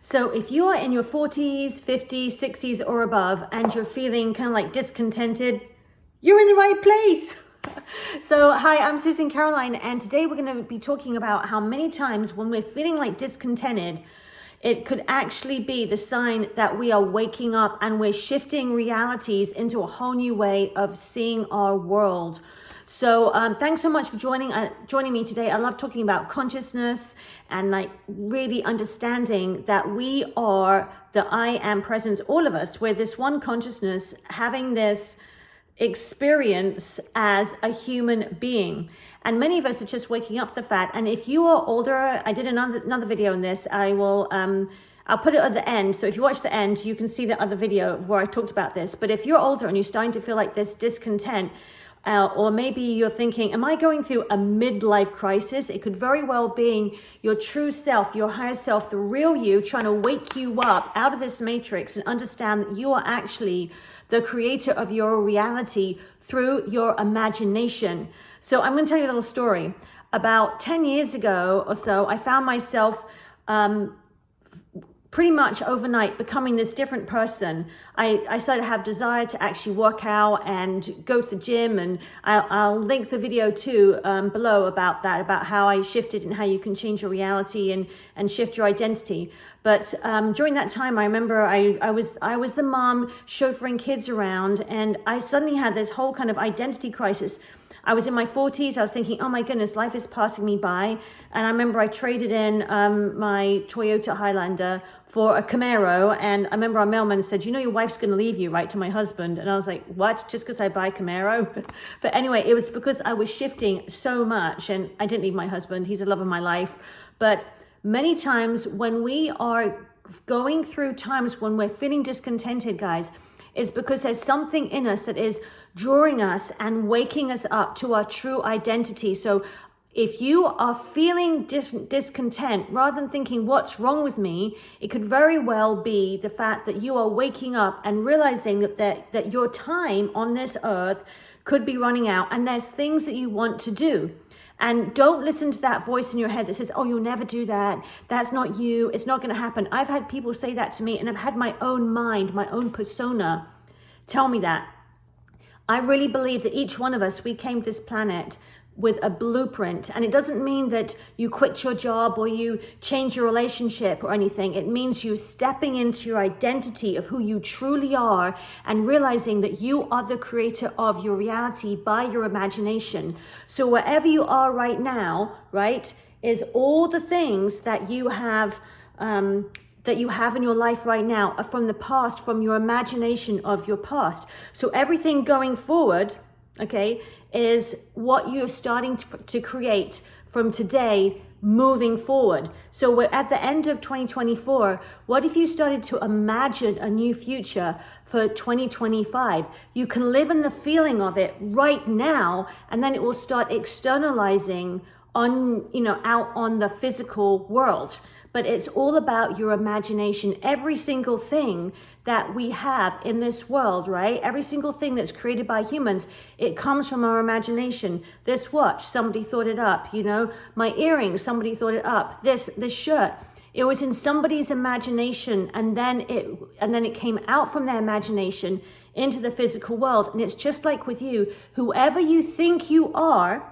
So if you're in your 40s, 50s, 60s or above, and you're feeling kind of like discontented, you're in the right place. So hi, I'm Susan Caroline, and today we're going to be talking about how many times when we're feeling like discontented, it could actually be the sign that we are waking up and we're shifting realities into a whole new way of seeing our world. So thanks so much for joining me today. I love talking about consciousness and like really understanding that we are the I am presence, all of us, with this one consciousness, having this experience as a human being. And many of us are just waking up to the fact. And if you are older, I did another video on this. I'll put it at the end. So if you watch the end, you can see the other video where I talked about this. But if you're older and you're starting to feel like this discontent, or maybe you're thinking, am I going through a midlife crisis? It could very well be your true self, your higher self, the real you, trying to wake you up out of this matrix and understand that you are actually the creator of your reality through your imagination. So I'm going to tell you a little story. About 10 years ago or so, I found myself pretty much overnight becoming this different person. I started to have desire to actually work out and go to the gym, and I'll link the video too below about that, about how I shifted and how you can change your reality and shift your identity. But during that time, I remember I was the mom chauffeuring kids around, and I suddenly had this whole kind of identity crisis. I was in my 40s. I was thinking, oh my goodness, life is passing me by. And I remember I traded in my Toyota Highlander for a Camaro. And I remember our mailman said, you know, your wife's going to leave you, right, to my husband. And I was like, what? Just because I buy Camaro? But anyway, it was because I was shifting so much. And I didn't leave my husband. He's the love of my life. But many times when we are going through times when we're feeling discontented, guys, it's because there's something in us that is drawing us and waking us up to our true identity. So if you are feeling discontent, rather than thinking what's wrong with me, it could very well be the fact that you are waking up and realizing that your time on this earth could be running out, and there's things that you want to do. And don't listen to that voice in your head that says, oh, you'll never do that. That's not you. It's not going to happen. I've had people say that to me, and I've had my own mind, my own persona tell me that. I really believe that each one of us, we came to this planet with a blueprint. And it doesn't mean that you quit your job or you change your relationship or anything. It means you stepping into your identity of who you truly are and realizing that you are the creator of your reality by your imagination. So wherever you are right now, right, is all the things that you have in your life right now are from the past, from your imagination of your past. So everything going forward, okay, is what you're starting to create from today moving forward. So we're at the end of 2024. What if you started to imagine a new future for 2025? You can live in the feeling of it right now, and then it will start externalizing on, out on the physical world. But it's all about your imagination. Every single thing that we have in this world, right? Every single thing that's created by humans, it comes from our imagination. This watch, somebody thought it up, my earrings, somebody thought it up. This shirt, it was in somebody's imagination, and then it came out from their imagination into the physical world. And it's just like with you, whoever you think you are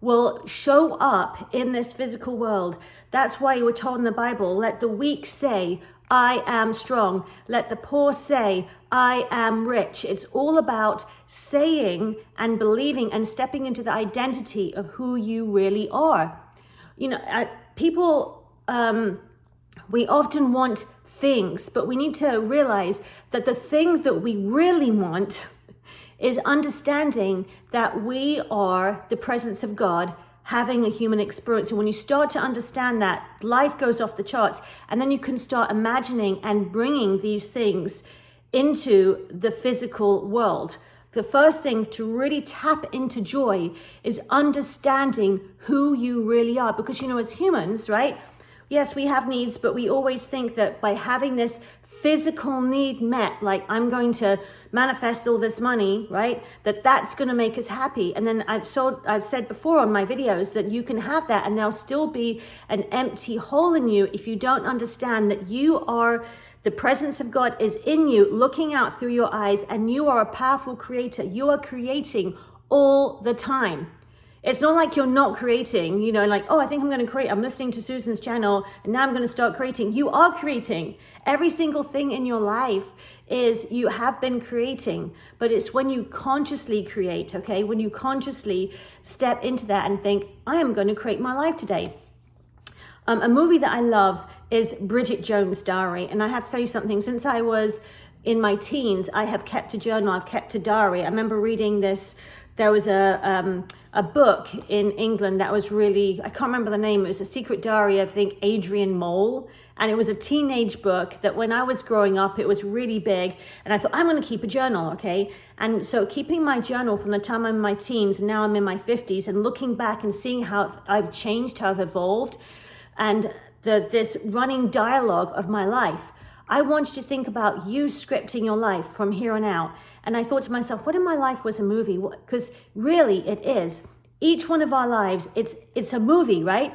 will show up in this physical world. That's why you were told in the Bible, let the weak say, I am strong. Let the poor say, I am rich. It's all about saying and believing and stepping into the identity of who you really are. People, we often want things, but we need to realize that the thing that we really want is understanding that we are the presence of God having a human experience. And when you start to understand that, life goes off the charts, and then you can start imagining and bringing these things into the physical world. The first thing to really tap into joy is understanding who you really are. Because, as humans, right, Yes, we have needs, but we always think that by having this physical need met, like I'm going to manifest all this money, right? That's going to make us happy. And then I've said before on my videos that you can have that and there'll still be an empty hole in you if you don't understand that the presence of God is in you, looking out through your eyes, and you are a powerful creator. You are creating all the time. It's not like you're not creating, like, oh, I think I'm going to create. I'm listening to Susan's channel and now I'm going to start creating. You are creating. Every single thing in your life is you have been creating, but it's when you consciously create, okay? When you consciously step into that and think, I am going to create my life today. A movie that I love is Bridget Jones' Diary. And I have to tell you something, since I was in my teens, I have kept a journal, I've kept a diary. I remember reading this. There was a book in England that was really, I can't remember the name. It was A Secret Diary of, I think, Adrian Mole. And it was a teenage book that when I was growing up, it was really big. And I thought, I'm going to keep a journal, okay? And so keeping my journal from the time I'm in my teens, and now I'm in my 50s, and looking back and seeing how I've changed, how I've evolved, and this running dialogue of my life. I want you to think about you scripting your life from here on out. And I thought to myself, what if my life was a movie? Because really it is. Each one of our lives, it's a movie, right?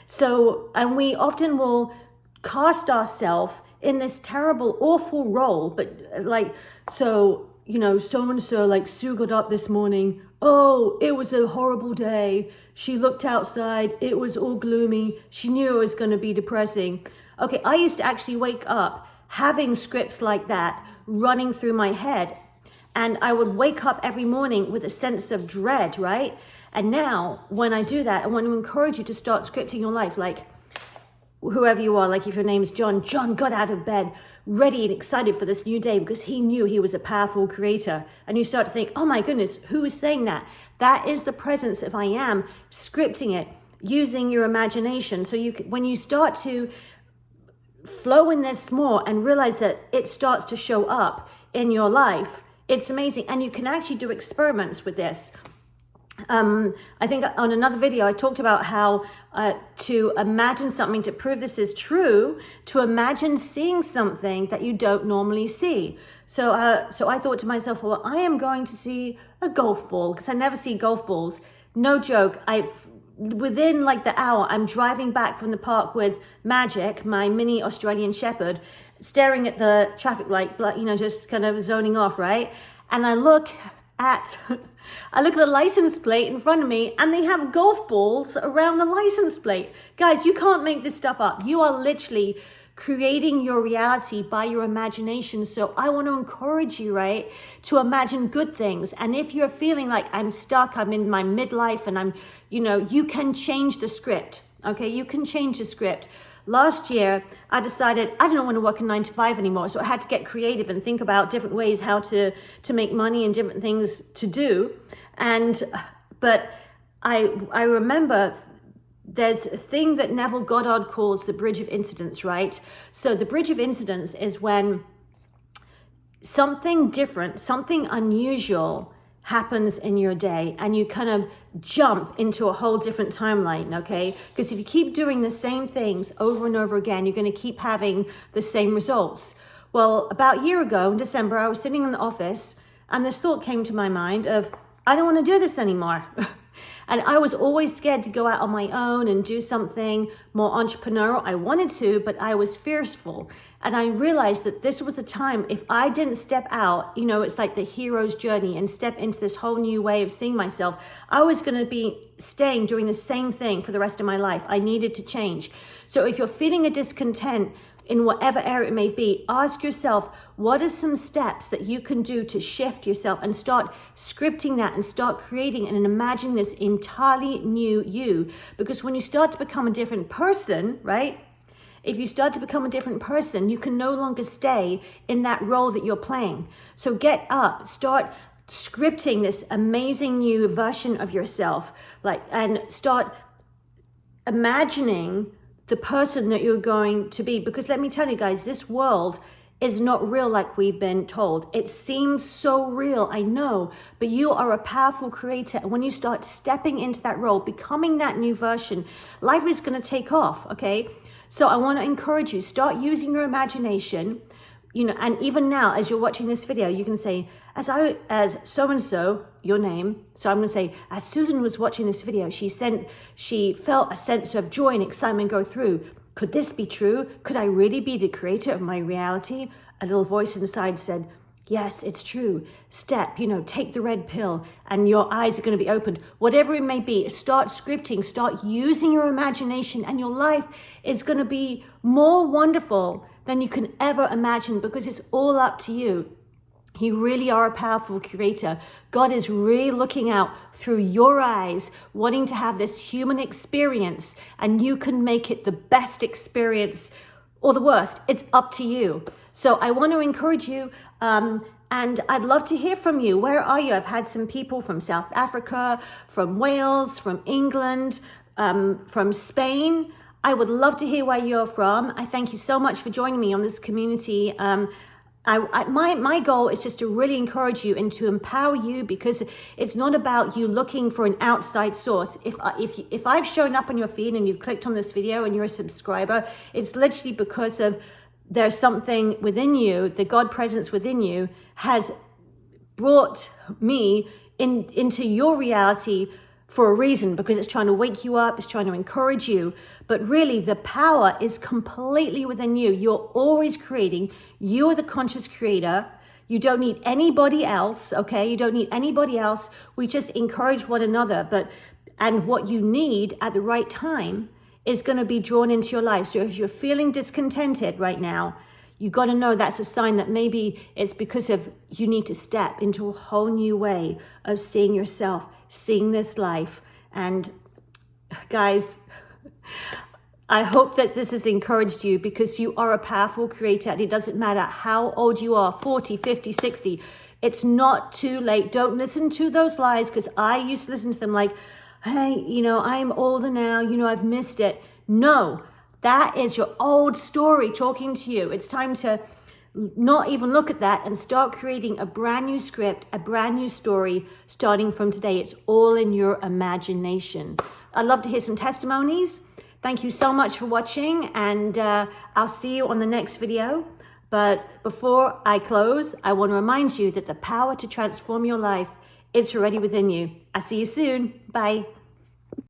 So, and we often will cast ourselves in this terrible, awful role. But like, so, so-and-so, like Sue got up this morning. Oh, it was a horrible day. She looked outside. It was all gloomy. She knew it was going to be depressing. Okay, I used to actually wake up having scripts like that running through my head. And I would wake up every morning with a sense of dread, right? And now when I do that, I want to encourage you to start scripting your life. Like whoever you are, like if your name's John got out of bed ready and excited for this new day because he knew he was a powerful creator. And you start to think, oh my goodness, who is saying that? That is the presence of I am, scripting it, using your imagination. So when you start to flow in this more and realize that it starts to show up in your life, it's amazing. And you can actually do experiments with this. I think on another video, I talked about how to imagine something, to prove this is true, to imagine seeing something that you don't normally see. So I thought to myself, well, I am going to see a golf ball because I never see golf balls. No joke. Within like the hour, I'm driving back from the park with Magic, my mini Australian Shepherd, staring at the traffic light, just kind of zoning off, right? And I look at the license plate in front of me and they have golf balls around the license plate. Guys, you can't make this stuff up. You are literally creating your reality by your imagination. So I want to encourage you, right, to imagine good things. And if you're feeling like I'm stuck, I'm in my midlife and you can change the script. Okay, you can change the script. Last year, I decided I don't want to work a 9 to 5 anymore. So I had to get creative and think about different ways how to make money and different things to do. But I remember there's a thing that Neville Goddard calls the bridge of incidents, right? So the bridge of incidents is when something different, something unusual happens in your day and you kind of jump into a whole different timeline, okay? Because if you keep doing the same things over and over again, you're going to keep having the same results. Well, about a year ago in December, I was sitting in the office and this thought came to my mind of, I don't want to do this anymore. And I was always scared to go out on my own and do something more entrepreneurial. I wanted to, but I was fearful. And I realized that this was a time, if I didn't step out, it's like the hero's journey and step into this whole new way of seeing myself, I was going to be staying doing the same thing for the rest of my life. I needed to change. So if you're feeling a discontent in whatever area it may be, ask yourself, what are some steps that you can do to shift yourself and start scripting that and start creating and imagining this entirely new you? Because when you start to become a different person, right? If you start to become a different person, you can no longer stay in that role that you're playing. So get up, start scripting this amazing new version of yourself, and start imagining the person that you're going to be. Because let me tell you guys, this world is not real like we've been told. It seems so real, I know, but you are a powerful creator. And when you start stepping into that role, becoming that new version, life is going to take off, okay? So I want to encourage you, start using your imagination, you know, and even now, as you're watching this video, you can say, as so-and-so, your name. So I'm going to say, as Susan was watching this video, she felt a sense of joy and excitement go through. Could this be true? Could I really be the creator of my reality? A little voice inside said, yes, it's true. Step, you know, take the red pill and your eyes are going to be opened. Whatever it may be, start scripting, start using your imagination, and your life is going to be more wonderful than you can ever imagine, because it's all up to you. You really are a powerful creator. God is really looking out through your eyes, wanting to have this human experience, and you can make it the best experience or the worst. It's up to you. So I want to encourage you, and I'd love to hear from you. Where are you? I've had some people from South Africa, from Wales, from England, from Spain. I would love to hear where you're from. I thank you so much for joining me on this community. My goal is just to really encourage you and to empower you, because it's not about you looking for an outside source. If I've shown up on your feed and you've clicked on this video and you're a subscriber, it's literally because of there's something within you, the God presence within you has brought me into your reality for a reason, because it's trying to wake you up, it's trying to encourage you. But really, the power is completely within you. You're always creating. You're the conscious creator. You don't need anybody else, okay? You don't need anybody else. We just encourage one another. And what you need at the right time is going to be drawn into your life. So if you're feeling discontented right now, you got to know that's a sign that maybe it's because of you need to step into a whole new way of seeing yourself, seeing this life. And guys, I hope that this has encouraged you, because you are a powerful creator, and it doesn't matter how old you are, 40, 50, 60. It's not too late. Don't listen to those lies, because I used to listen to them like, hey, you know, I'm older now, you know, I've missed it. No, that is your old story talking to you. It's time to not even look at that and start creating a brand new script, a brand new story starting from today. It's all in your imagination. I'd love to hear some testimonies. Thank you so much for watching, and I'll see you on the next video. But before I close, I want to remind you that the power to transform your life is already within you. I'll see you soon. Bye.